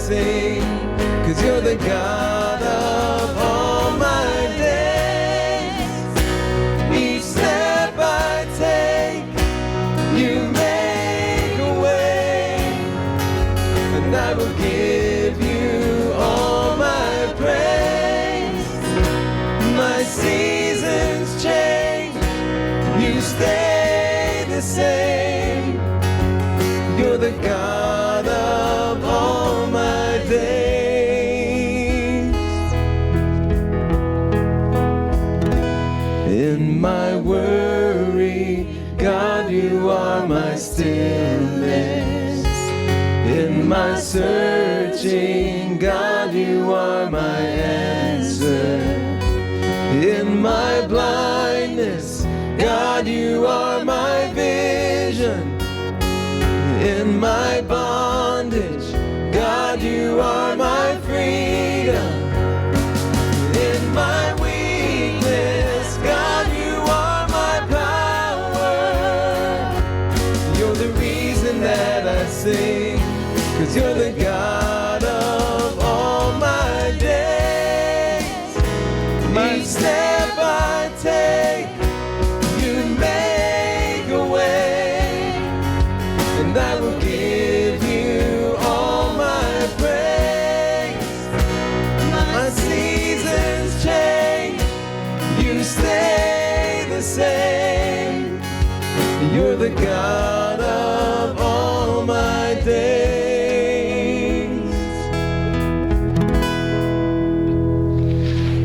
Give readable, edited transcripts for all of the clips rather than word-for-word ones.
sing, 'cause you're the God of all my days. Each step I take, you make a way, and I will give you all my praise. My seasons change, you stay the same. You're the God of all my days. In my worry, God, you are my stillness. In my searching, God, you are my answer. In my blindness, God, you are my vision. In my bondage, God, you are my freedom. In my weakness, God, you are my power. You're the reason that I sing, 'cause you're the God of all my days. Each step I take, you make a way, and I will give you all my praise. My seasons change, you stay the same. You're the God of all my days.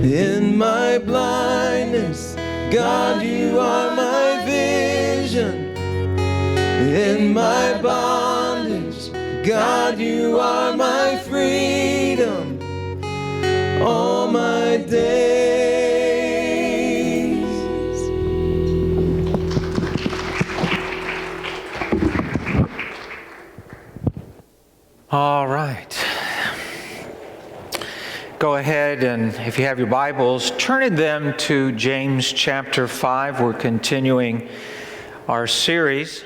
In my blindness, God, you are my vision. In my bondage, God, you are my freedom. All my days. All right. Go ahead, and if you have your Bibles, turn them to James chapter 5. We're continuing our series.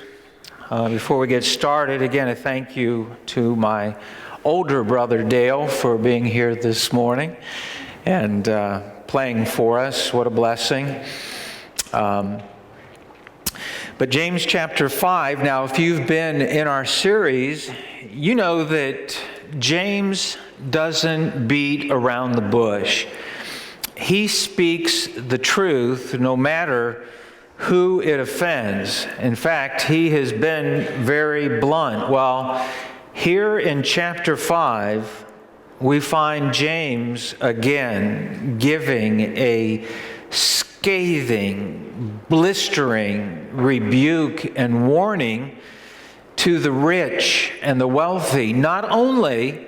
Before we get started, again, a thank you to my older brother Dale for being here this morning and playing for us. What a blessing. But James chapter 5, now if you've been in our series, you know that James doesn't beat around the bush. He speaks the truth no matter who it offends. In fact, he has been very blunt. Well, here in chapter 5, we find James again giving a scathing, blistering rebuke and warning to the rich and the wealthy, not only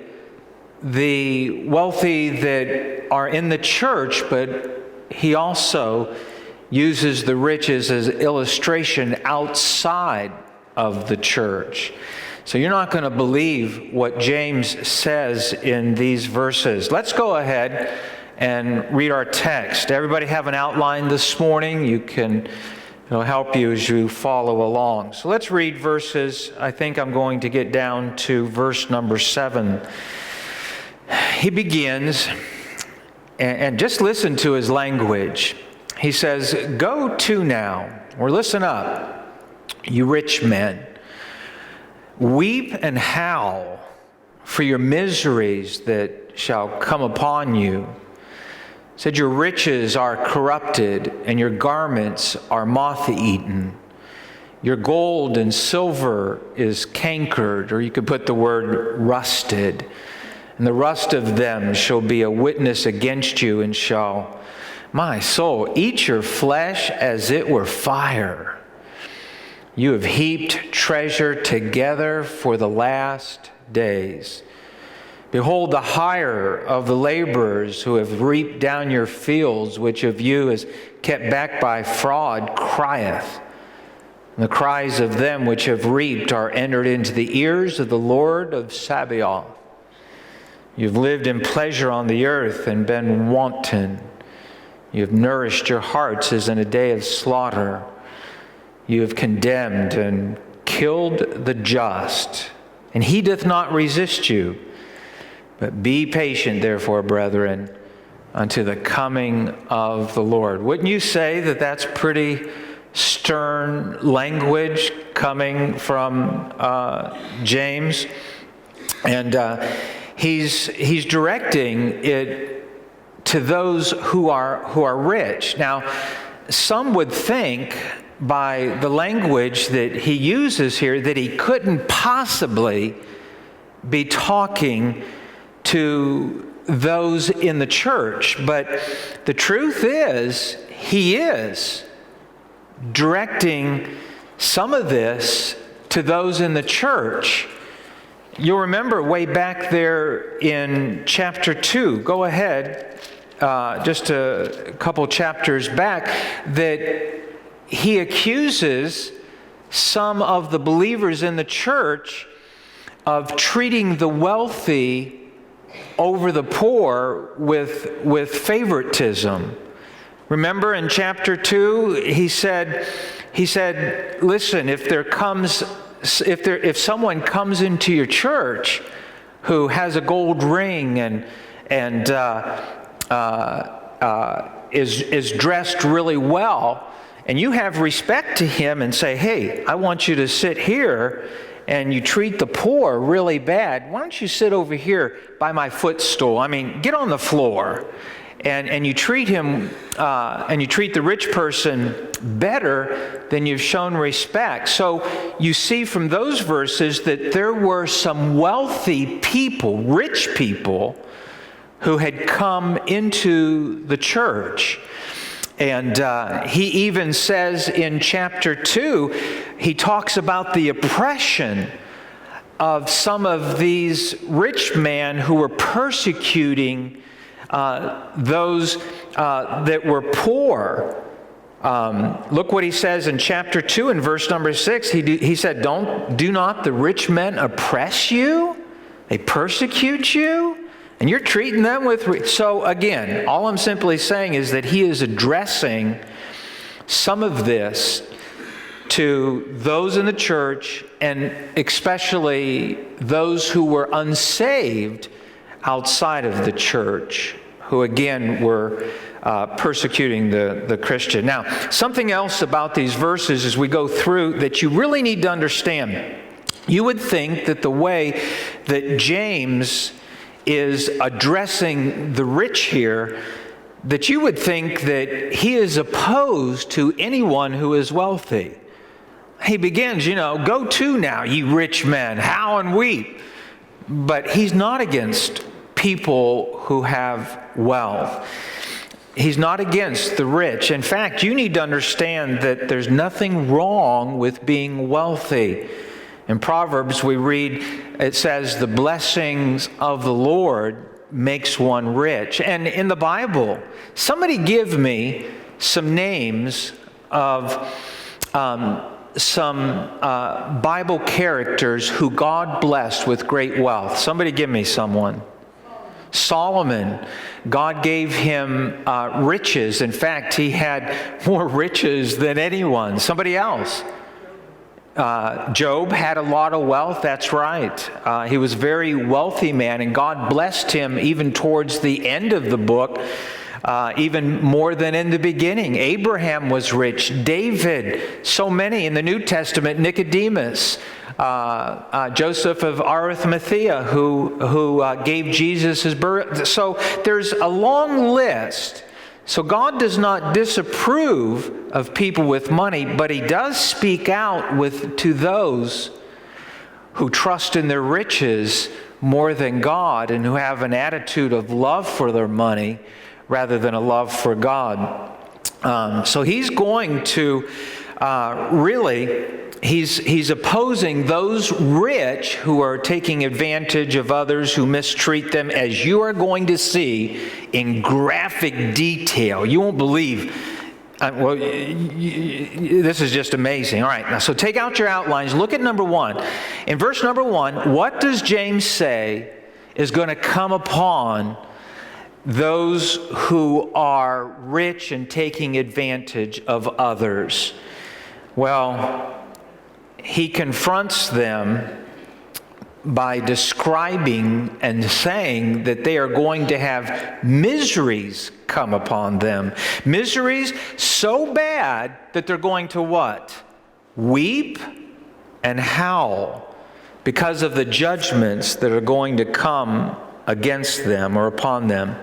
the wealthy that are in the church, but he also uses the riches as illustration outside of the church. So you're not going to believe what James says in these verses. Let's go ahead and read our text. Everybody have an outline this morning? It'll help you as you follow along. So let's read verses. I think I'm going to get down to verse number 7. He begins, and just listen to his language. He says, "Go to now," or listen up, "you rich men. Weep and howl for your miseries that shall come upon you. Said your riches are corrupted and your garments are moth-eaten. Your gold and silver is cankered," or you could put the word rusted. "And the rust of them shall be a witness against you, and shall, my soul, eat your flesh as it were fire. You have heaped treasure together for the last days. Behold, the hire of the laborers who have reaped down your fields, which of you is kept back by fraud, crieth. And the cries of them which have reaped are entered into the ears of the Lord of Sabaoth. You've lived in pleasure on the earth and been wanton. You have nourished your hearts as in a day of slaughter. You have condemned and killed the just, and he doth not resist you. But be patient, therefore, brethren, unto the coming of the Lord. Wouldn't you say that that's pretty stern language coming from James? And he's directing it to those who are rich. Now, some would think by the language that he uses here that he couldn't possibly be talking to those in the church. But the truth is, he is directing some of this to those in the church. You'll remember way back there in chapter 2, go ahead, just a couple chapters back, that he accuses some of the believers in the church of treating the wealthy over the poor with favoritism. Remember in chapter 2, he said, listen, if someone comes into your church who has a gold ring and is dressed really well, and you have respect to him and say, hey, I want you to sit here, and you treat the poor really bad, why don't you sit over here by my footstool? I mean, get on the floor. And you treat him, and you treat the rich person better than you've shown respect. So you see from those verses that there were some wealthy people, rich people, who had come into the church. And he even says in chapter 2, he talks about the oppression of some of these rich men who were persecuting those that were poor. Look what he says in chapter 2 in verse number 6. He said, do not the rich men oppress you? They persecute you? And you're treating them with... So again, all I'm simply saying is that he is addressing some of this to those in the church, and especially those who were unsaved outside of the church, who again were persecuting the Christian. Now, something else about these verses as we go through that you really need to understand. You would think that the way that James is addressing the rich here, that you would think that he is opposed to anyone who is wealthy. He begins, go to now, ye rich men, howl and weep. But he's not against people who have wealth. He's not against the rich. In fact, you need to understand that there's nothing wrong with being wealthy. In Proverbs, we read, it says, the blessings of the Lord makes one rich. And in the Bible, somebody give me some names of some Bible characters who God blessed with great wealth. Somebody give me someone. Solomon, God gave him riches. In fact, he had more riches than anyone. Somebody else. Job had a lot of wealth, that's right. He was a very wealthy man, and God blessed him even towards the end of the book, even more than in the beginning. Abraham was rich. David, so many in the New Testament. Nicodemus, Joseph of Arimathea, who gave Jesus his birth. So there's a long list. So God does not disapprove of people with money, but he does speak out to those who trust in their riches more than God, and who have an attitude of love for their money rather than a love for God. So he's going to he's opposing those rich who are taking advantage of others, who mistreat them, as you are going to see in graphic detail. You won't believe. This is just amazing. All right, now, so take out your outlines. Look at number 1. In verse number 1, what does James say is going to come upon those who are rich and taking advantage of others? Well, he confronts them by describing and saying that they are going to have miseries come upon them. Miseries so bad that they're going to what? Weep and howl because of the judgments that are going to come against them or upon them.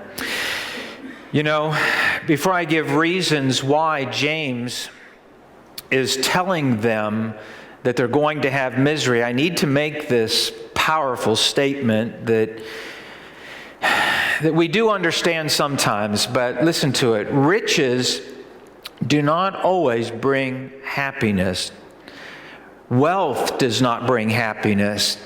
You know, before I give reasons why James is telling them that they're going to have misery, I need to make this powerful statement that we do understand sometimes, but listen to it. Riches do not always bring happiness. Wealth does not bring happiness.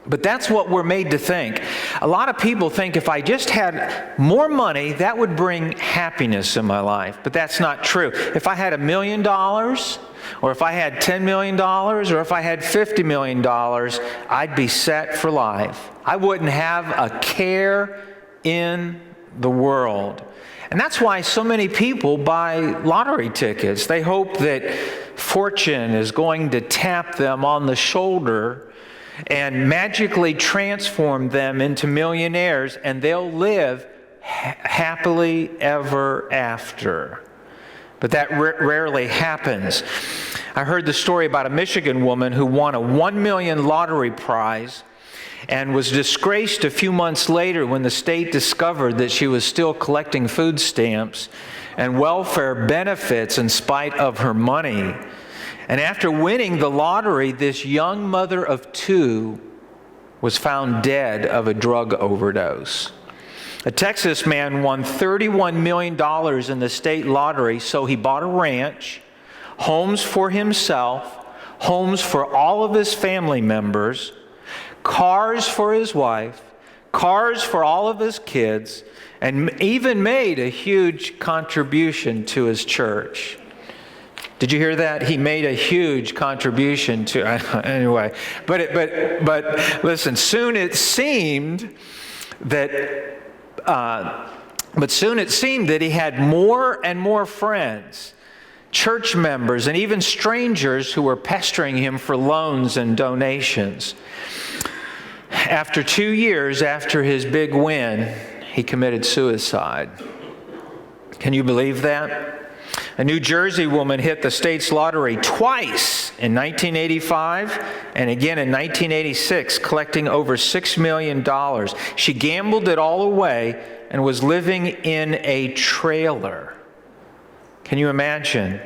But that's what we're made to think. A lot of people think if I just had more money, that would bring happiness in my life. But that's not true. If I had $1 million, or if I had $10 million, or if I had $50 million, I'd be set for life. I wouldn't have a care in the world. And that's why so many people buy lottery tickets. They hope that fortune is going to tap them on the shoulder and magically transform them into millionaires, and they'll live happily ever after. But that rarely happens. I heard the story about a Michigan woman who won a $1 million lottery prize and was disgraced a few months later when the state discovered that she was still collecting food stamps and welfare benefits in spite of her money. And after winning the lottery, this young mother of two was found dead of a drug overdose. A Texas man won $31 million in the state lottery, so he bought a ranch, homes for himself, homes for all of his family members, cars for his wife, cars for all of his kids, and even made a huge contribution to his church. Did you hear that? He made a huge contribution to, anyway. But listen, soon it seemed that he had more and more friends, church members, and even strangers who were pestering him for loans and donations. After 2 years after his big win, he committed suicide. Can you believe that? A New Jersey woman hit the state's lottery twice in 1985 and again in 1986, collecting over $6 million. She gambled it all away and was living in a trailer. Can you imagine?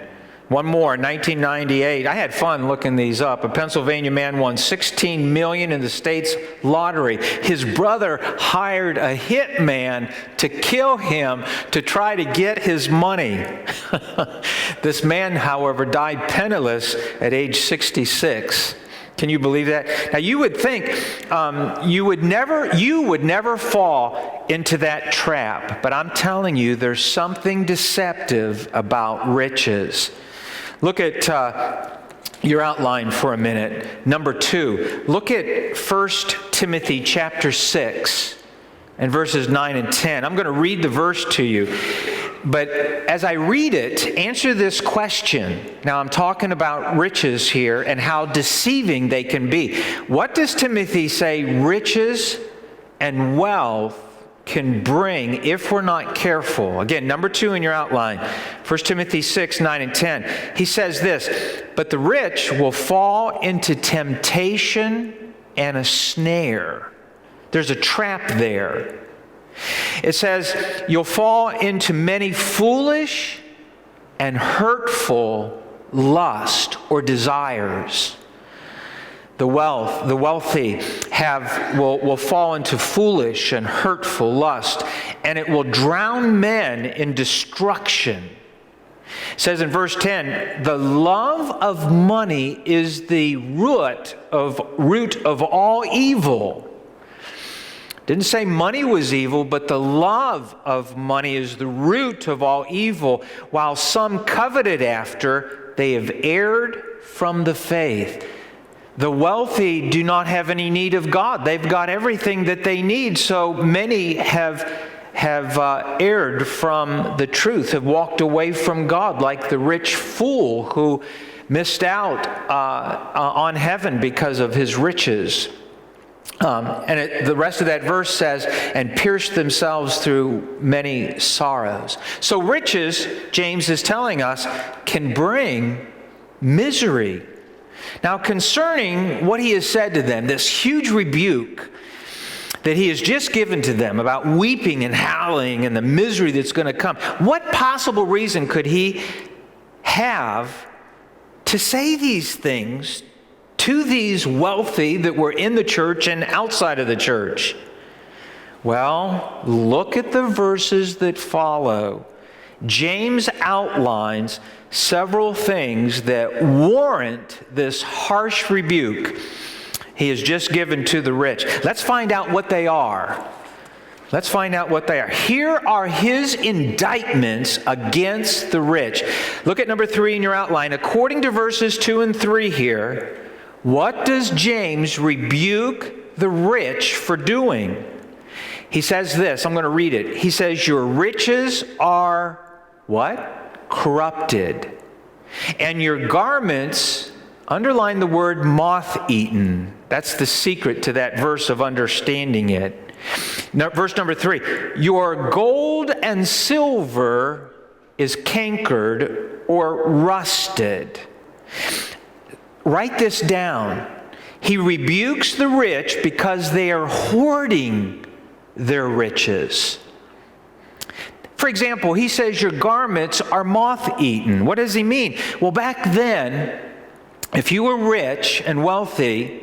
One more, 1998. I had fun looking these up. A Pennsylvania man won $16 million in the state's lottery. His brother hired a hitman to kill him to try to get his money. This man, however, died penniless at age 66. Can you believe that? Now you would think you would never fall into that trap, but I'm telling you, there's something deceptive about riches. Look at your outline for a minute. Number 2, look at 1 Timothy chapter 6 and verses 9 and 10. I'm going to read the verse to you. But as I read it, answer this question. Now I'm talking about riches here and how deceiving they can be. What does Timothy say riches and wealth can bring if we're not careful? Again, number 2 in your outline, 1 Timothy 6, 9, and 10. He says this, but the rich will fall into temptation and a snare. There's a trap there. It says, you'll fall into many foolish and hurtful lust or desires. The wealthy will fall into foolish and hurtful lust, and it will drown men in destruction. It says in verse 10, the love of money is the root of all evil. Didn't say money was evil, but the love of money is the root of all evil. While some coveted after, they have erred from the faith. The wealthy do not have any need of God. They've got everything that they need. So many have erred from the truth, have walked away from God, like the rich fool who missed out on heaven because of his riches. The rest of that verse says, and pierced themselves through many sorrows. So riches, James is telling us, can bring misery. Now, concerning what he has said to them, this huge rebuke that he has just given to them about weeping and howling and the misery that's going to come, what possible reason could he have to say these things to these wealthy that were in the church and outside of the church? Well, look at the verses that follow. James outlines several things that warrant this harsh rebuke he has just given to the rich. Let's find out what they are. Let's find out what they are. Here are his indictments against the rich. Look at number 3 in your outline. According to verses 2 and 3 here, what does James rebuke the rich for doing? He says this, I'm going to read it. He says, your riches are what? Corrupted. And your garments, underline the word moth-eaten. That's the secret to that verse of understanding it. Now, verse number 3, your gold and silver is cankered or rusted. Write this down. He rebukes the rich because they are hoarding their riches. For example, he says your garments are moth-eaten. What does he mean? Well, back then, if you were rich and wealthy,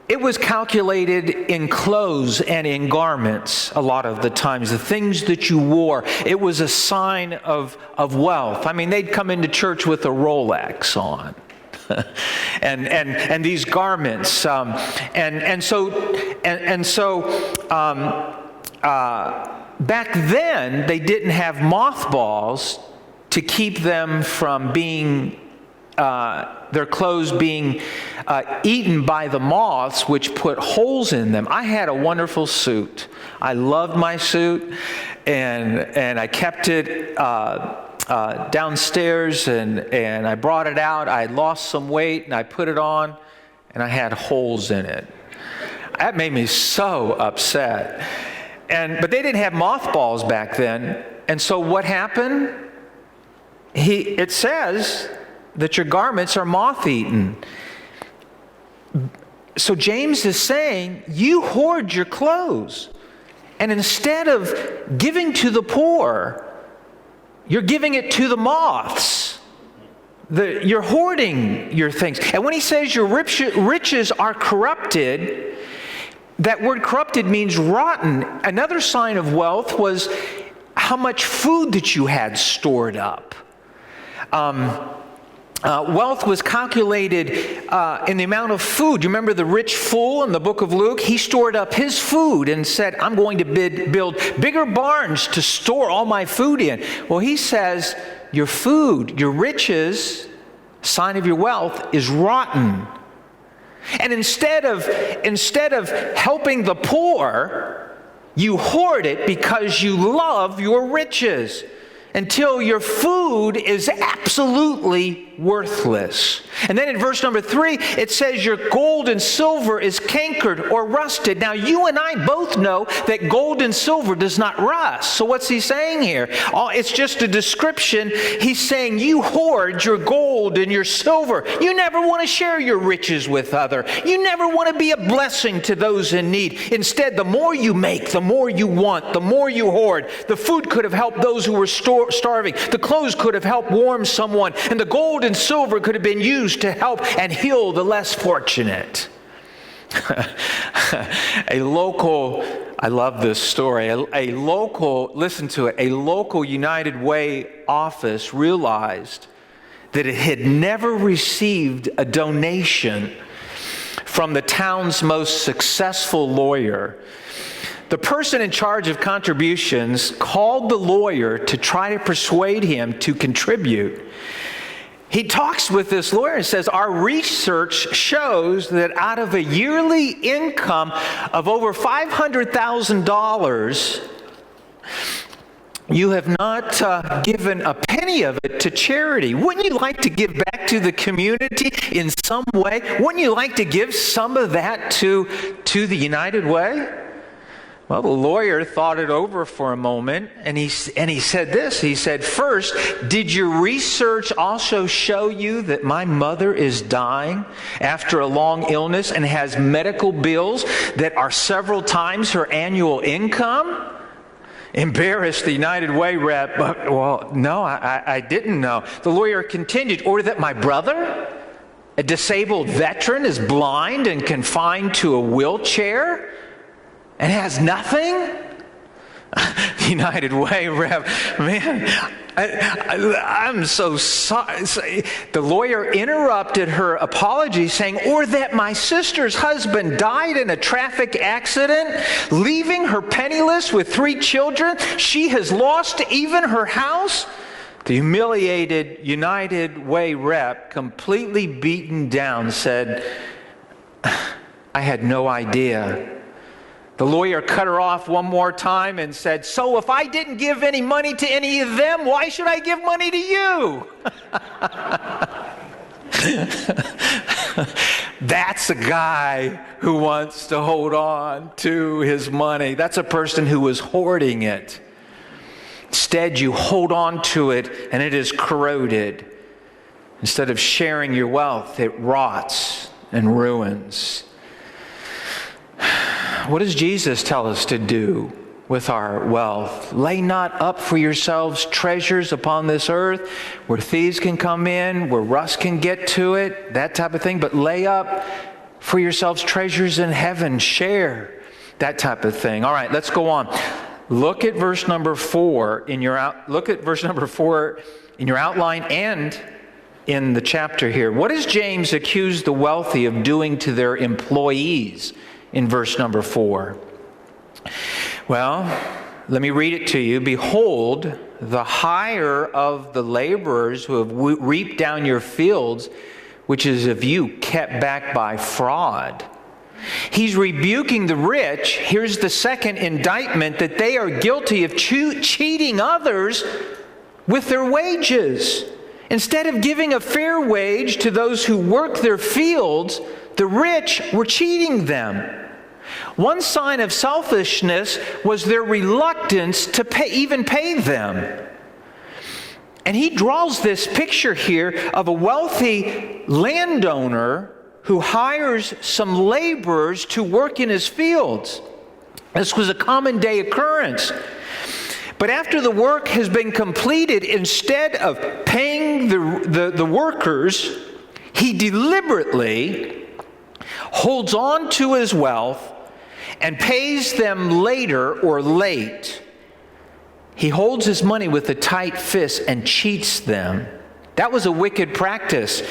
it was calculated in clothes and in garments a lot of the times. The things that you wore, it was a sign of wealth. I mean, they'd come into church with a Rolex on. and these garments. So back then, they didn't have mothballs to keep them from being their clothes being eaten by the moths, which put holes in them. I had a wonderful suit. I loved my suit, and I kept it downstairs, and I brought it out. I had lost some weight, and I put it on, and I had holes in it. That made me so upset. But they didn't have mothballs back then, and so what happened? It says that your garments are moth-eaten. So James is saying, you hoard your clothes. And instead of giving to the poor, you're giving it to the moths. You're hoarding your things. And when he says your riches are corrupted, that word corrupted means rotten. Another sign of wealth was how much food that you had stored up. Wealth was calculated in the amount of food. You remember the rich fool in the book of Luke? He stored up his food and said, I'm going to build bigger barns to store all my food in. Well, he says, your food, your riches, sign of your wealth, is rotten. And instead of helping the poor, you hoard it because you love your riches, until your food is absolutely worthless. And then in verse number 3, it says your gold and silver is cankered or rusted. Now, you and I both know that gold and silver does not rust. So what's he saying here? It's just a description. He's saying you hoard your gold and your silver. You never want to share your riches with others. You never want to be a blessing to those in need. Instead, the more you make, the more you want, the more you hoard. The food could have helped those who were starving. The clothes could have helped warm someone. And the gold and silver could have been used to help and heal the less fortunate. I love this story. Listen to it, a local United Way office realized that it had never received a donation from the town's most successful lawyer. The person in charge of contributions called the lawyer to try to persuade him to contribute. He talks with this lawyer and says, our research shows that out of a yearly income of over $500,000, you have not given a penny of it to charity. Wouldn't you like to give back to the community in some way? Wouldn't you like to give some of that to the United Way? Well, the lawyer thought it over for a moment, and he said this. He said, "First, did your research also show you that my mother is dying after a long illness and has medical bills that are several times her annual income?" Embarrassed, the United Way rep, "Well, no, I didn't know." The lawyer continued, "Or that my brother, a disabled veteran, is blind and confined to a wheelchair and has nothing?" The United Way rep, man, I'm so sorry. The lawyer interrupted her apology saying, "Or that my sister's husband died in a traffic accident, leaving her penniless with 3 children. She has lost even her house." The humiliated United Way rep, completely beaten down, said, "I had no idea." The lawyer cut her off one more time and said, "So if I didn't give any money to any of them, why should I give money to you?" That's a guy who wants to hold on to his money. That's a person who is hoarding it. Instead, you hold on to it and it is corroded. Instead of sharing your wealth, it rots and ruins. What does Jesus tell us to do with our wealth? Lay not up for yourselves treasures upon this earth where thieves can come in, where rust can get to it, that type of thing. But lay up for yourselves treasures in heaven. Share that type of thing. All right, let's go on. Look at verse number 4 in your outline and in the chapter here. What does James accuse the wealthy of doing to their employees in verse number 4? Well, let me read it to you. "Behold, the hire of the laborers who have reaped down your fields, which is of you kept back by fraud." He's rebuking the rich. Here's the second indictment, that they are guilty of cheating others with their wages. Instead of giving a fair wage to those who work their fields, the rich were cheating them. One sign of selfishness was their reluctance to even pay them. And he draws this picture here of a wealthy landowner who hires some laborers to work in his fields. This was a common day occurrence. But after the work has been completed, instead of paying the workers, he deliberately holds on to his wealth and pays them later or late. He holds his money with a tight fist and cheats them. That was a wicked practice,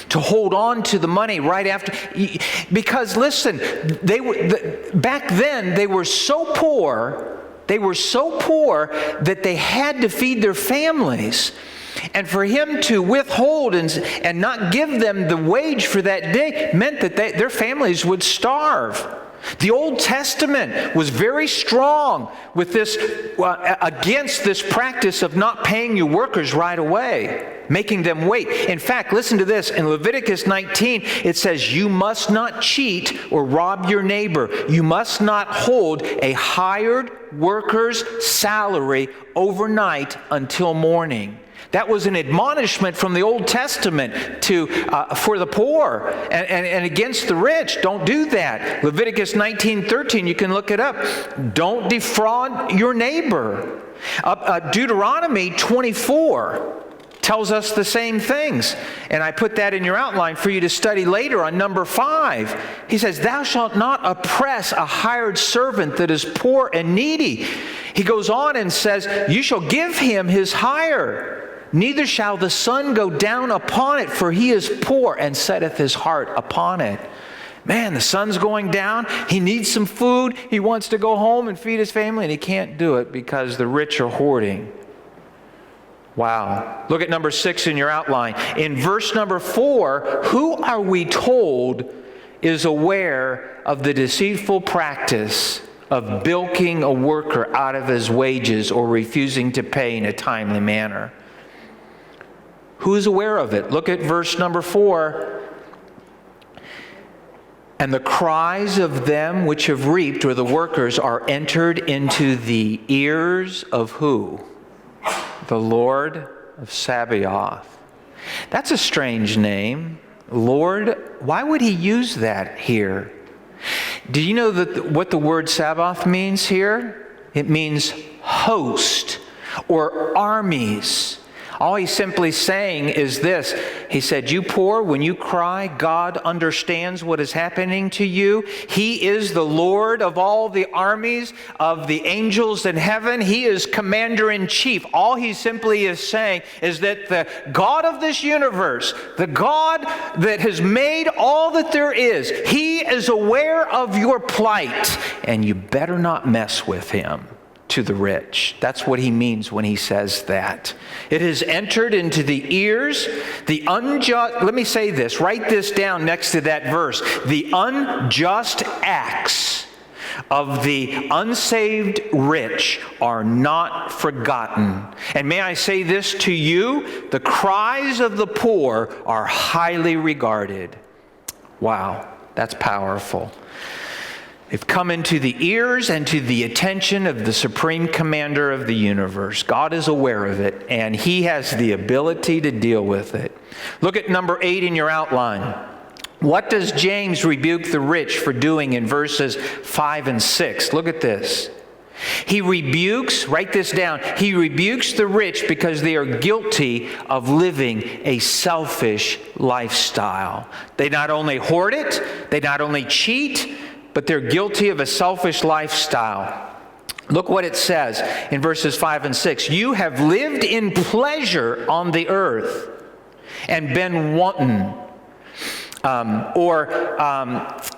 to hold on to the money right after. Because listen, back then they were so poor that they had to feed their families. And for him to withhold and not give them the wage for that day meant that their families would starve. The Old Testament was very strong with this, against this practice of not paying your workers right away, making them wait. In fact, listen to this. In Leviticus 19, it says, "You must not cheat or rob your neighbor. You must not hold a hired worker's salary overnight until morning." That was an admonishment from the Old Testament for the poor and against the rich. Don't do that. Leviticus 19:13, you can look it up. Don't defraud your neighbor. Deuteronomy 24 tells us the same things. And I put that in your outline for you to study later on number 5. He says, "Thou shalt not oppress a hired servant that is poor and needy." He goes on and says, "You shall give him his hire. Neither shall the sun go down upon it, for he is poor and setteth his heart upon it." Man, the sun's going down. He needs some food. He wants to go home and feed his family, and he can't do it because the rich are hoarding. Wow. Look at number 6 in your outline. In verse number 4, who are we told is aware of the deceitful practice of bilking a worker out of his wages or refusing to pay in a timely manner. Who is aware of it? Look at verse number 4. And the cries of them which have reaped, or the workers, are entered into the ears of who? The Lord of Sabaoth. That's a strange name. Lord, why would he use that here? Do you know what the word Sabaoth means here? It means host or armies. All he's simply saying is this. He said, you poor, when you cry, God understands what is happening to you. He is the Lord of all the armies of the angels in heaven. He is commander-in-chief. All he simply is saying is that the God of this universe, the God that has made all that there is, he is aware of your plight, and you better not mess with him. To the rich. That's what he means when he says that. It has entered into the ears, the unjust, let me say this, write this down next to that verse. The unjust acts of the unsaved rich are not forgotten. And may I say this to you, the cries of the poor are highly regarded. Wow, that's powerful. They've come into the ears and to the attention of the supreme commander of the universe. God is aware of it, and he has the ability to deal with it. Look at number 8 in your outline. What does James rebuke the rich for doing in verses 5 and 6? Look at this. He rebukes, write this down, he rebukes the rich because they are guilty of living a selfish lifestyle. They not only hoard it, they not only cheat, but they're guilty of a selfish lifestyle. Look what it says in verses 5 and 6. You have lived in pleasure on the earth and been wanton,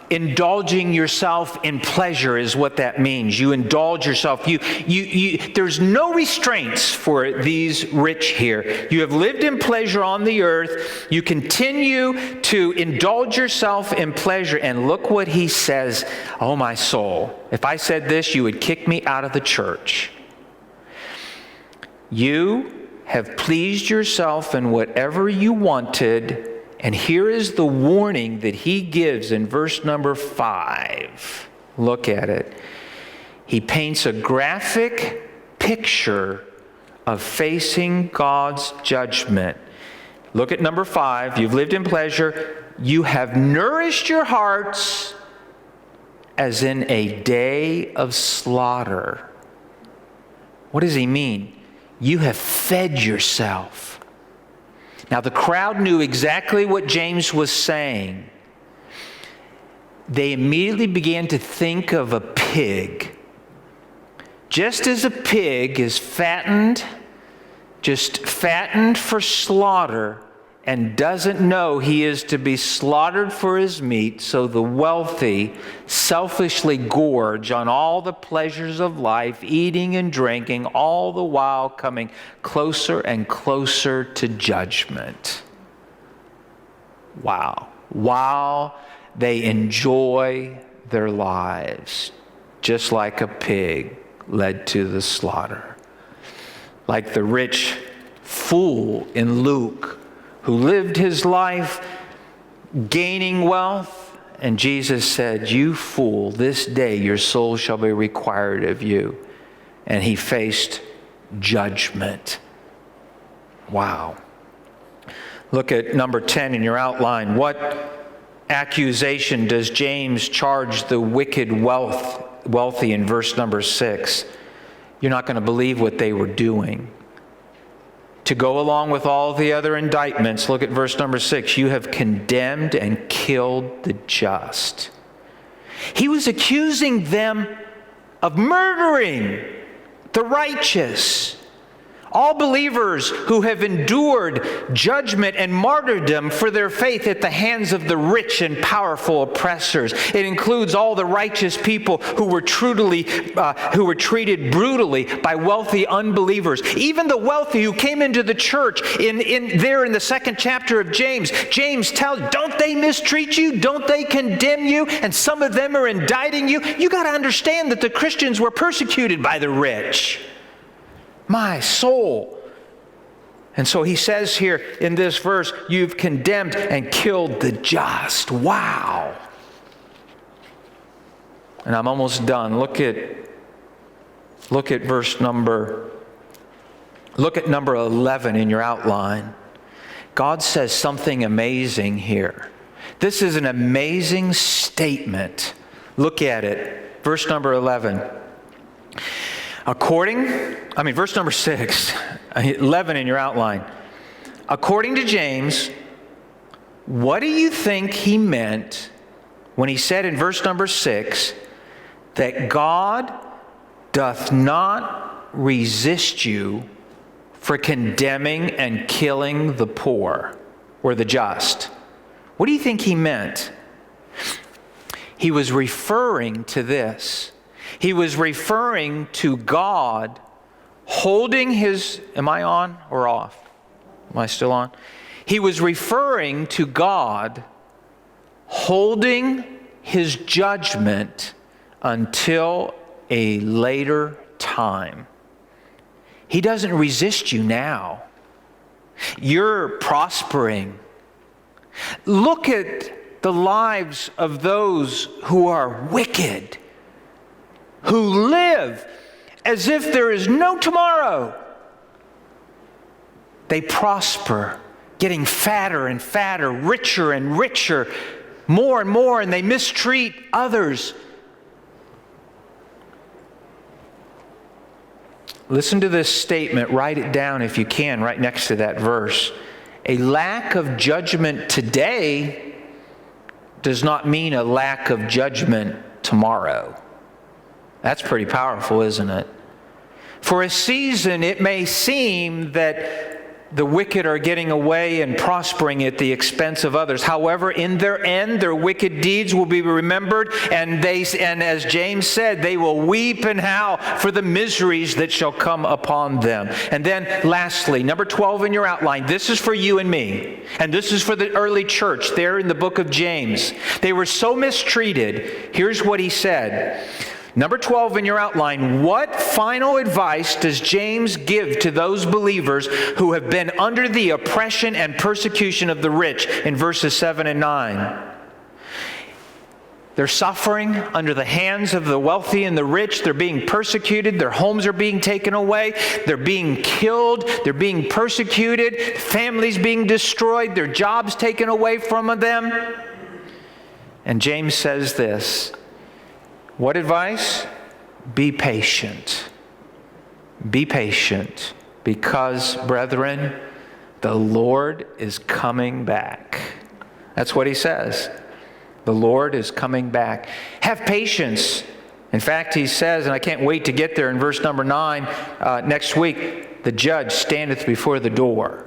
indulging yourself in pleasure is what that means. You indulge yourself. There's no restraints for these rich here. You have lived in pleasure on the earth. You continue to indulge yourself in pleasure. And look what he says, oh my soul, if I said this, you would kick me out of the church. You have pleased yourself in whatever you wanted. And here is the warning that he gives in verse number 5. Look at it. He paints a graphic picture of facing God's judgment. Look at number 5. You've lived in pleasure. You have nourished your hearts as in a day of slaughter. What does he mean? You have fed yourself. Now, the crowd knew exactly what James was saying. They immediately began to think of a pig. Just as a pig is fattened for slaughter and doesn't know he is to be slaughtered for his meat, so the wealthy selfishly gorge on all the pleasures of life, eating and drinking, all the while coming closer and closer to judgment. Wow. While they enjoy their lives, just like a pig led to the slaughter. Like the rich fool in Luke, who lived his life gaining wealth, and Jesus said, you fool, this day your soul shall be required of you. And he faced judgment. Wow. Look at number 10 in your outline. What accusation does James charge the wicked wealthy in verse number 6? You're not going to believe what they were doing. To go along with all the other indictments, look at verse number 6. You have condemned and killed the just. He was accusing them of murdering the righteous. All believers who have endured judgment and martyrdom for their faith at the hands of the rich and powerful oppressors. It includes all the righteous people who were treated brutally by wealthy unbelievers. Even the wealthy who came into the church in the second chapter of James. James tells, don't they mistreat you? Don't they condemn you? And some of them are indicting you. You got to understand that the Christians were persecuted by the rich. My soul. And so he says here in this verse, you've condemned and killed the just. Wow. And I'm almost done. Look at number 11 in your outline. God says something amazing here. This is an amazing statement. Look at it. Verse number 11. Verse number 6, 11 in your outline. According to James, what do you think he meant when he said in verse number 6 that God doth not resist you for condemning and killing the poor or the just? What do you think he meant? He was referring to this. He was referring to God holding his, am I on or off? Am I still on? He was referring to God holding his judgment until a later time. He doesn't resist you now. You're prospering. Look at the lives of those who are wicked, who live as if there is no tomorrow. They prosper, getting fatter and fatter, richer and richer, more and more, and they mistreat others. Listen to this statement. Write it down if you can, right next to that verse. A lack of judgment today does not mean a lack of judgment tomorrow. That's pretty powerful, isn't it? For a season, it may seem that the wicked are getting away and prospering at the expense of others. However, in their end, their wicked deeds will be remembered, and as James said, they will weep and howl for the miseries that shall come upon them. And then lastly, number 12 in your outline, this is for you and me, and this is for the early church there in the book of James. They were so mistreated. Here's what he said. Number 12 in your outline, what final advice does James give to those believers who have been under the oppression and persecution of the rich in verses 7 and 9? They're suffering under the hands of the wealthy and the rich. They're being persecuted. Their homes are being taken away. They're being killed. They're being persecuted. Families being destroyed. Their jobs taken away from them. And James says this. What advice? Be patient. Be patient, because, brethren, the Lord is coming back. That's what he says. The Lord is coming back. Have patience. In fact, he says, and I can't wait to get there in verse number 9, next week, the judge standeth before the door.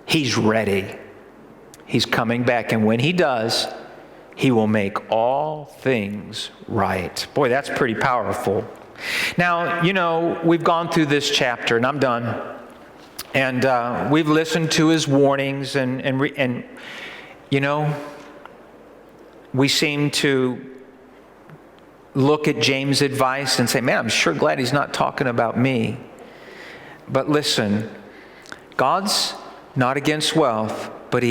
He's ready. He's coming back. And when he does, he will make all things right. Boy, that's pretty powerful. Now, we've gone through this chapter, and I'm done. And we've listened to his warnings, and we seem to look at James' advice and say, man, I'm sure glad he's not talking about me. But listen, God's not against wealth, but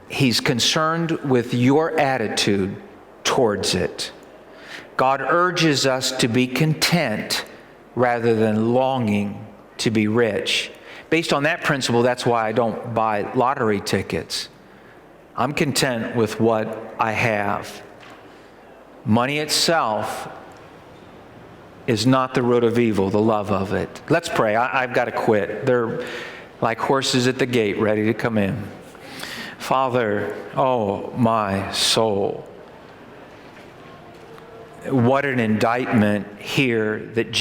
He's concerned with your attitude towards it. God urges us to be content rather than longing to be rich. Based on that principle, that's why I don't buy lottery tickets. I'm content with what I have. Money itself is not the root of evil, the love of it. Let's pray. I've got to quit. They're like horses at the gate ready to come in. Father, oh my soul, what an indictment here that